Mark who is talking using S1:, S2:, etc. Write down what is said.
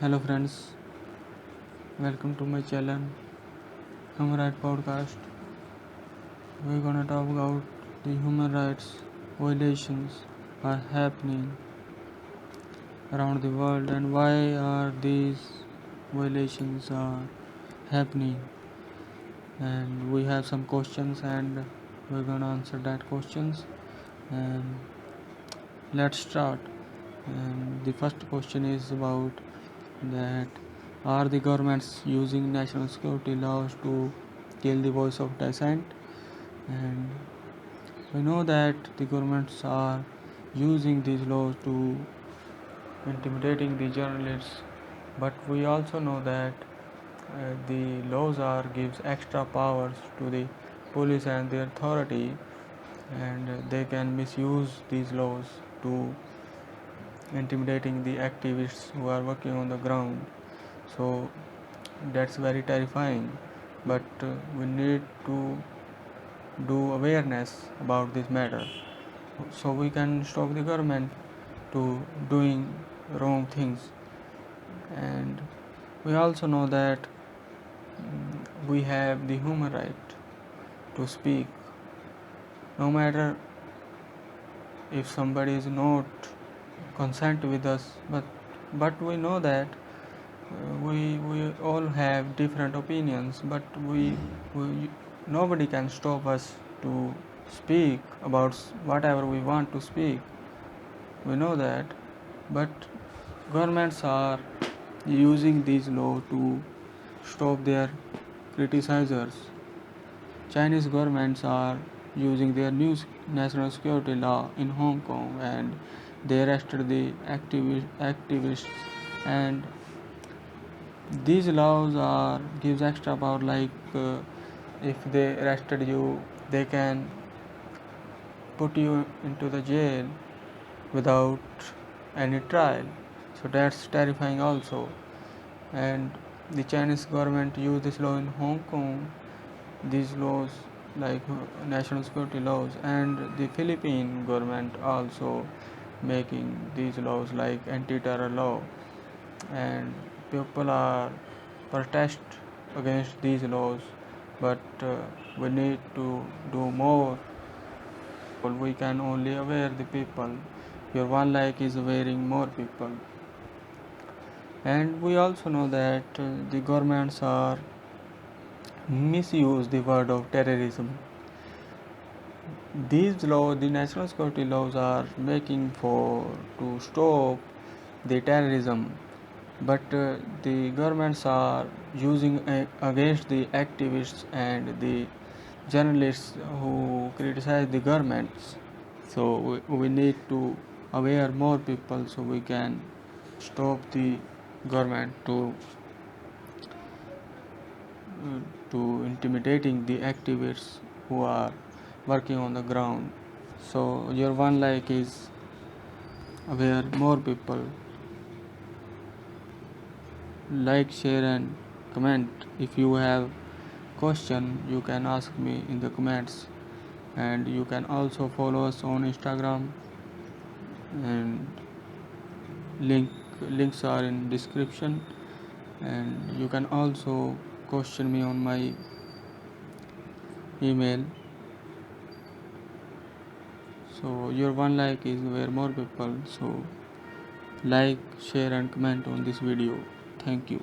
S1: Hello friends, welcome to my channel Human Rights Podcast. We're gonna talk about the human rights violations are happening around the world and why are these violations are happening. And we have some questions and we're gonna answer that questions. And let's start. And the first question is about that are the governments using national security laws to kill the voice of dissent? And we know that the governments are using these laws to intimidating the journalists, but we also know that the laws are gives extra powers to the police and the authority, and they can misuse these laws to intimidating the activists who are working on the ground. So that's very terrifying, but we need to do awareness about this matter so we can stop the government to doing wrong things. And we also know that we have the human right to speak, no matter if somebody is not consent with us, but we know that we all have different opinions, but we nobody can stop us to speak about whatever we want to speak. We know that, but governments are using these laws to stop their criticizers. Chinese governments are using their new national security law in Hong Kong, and they arrested the activists. And these laws are gives extra power, like if they arrested you, they can put you into the jail without any trial. So that's terrifying also. And the Chinese government used this law in Hong Kong, these laws like national security laws, and the Philippine government also making these laws like anti-terror law, and people are protest against these laws, but we need to do more. We can only aware the people. Your one like is awareing more people. And we also know that the governments are misuse the word of terrorism. These laws, the national security laws, are making for to stop the terrorism, but the governments are using against the activists and the journalists who criticize the governments. So we need to aware more people so we can stop the government to intimidating the activists who are working on the ground. So your one like is aware more people. Like, share and comment. If you have question, you can ask me in the comments, and you can also follow us on Instagram, and link links are in description, and you can also question me on my email. So your one like is where more people. So like, share and comment on this video. Thank you.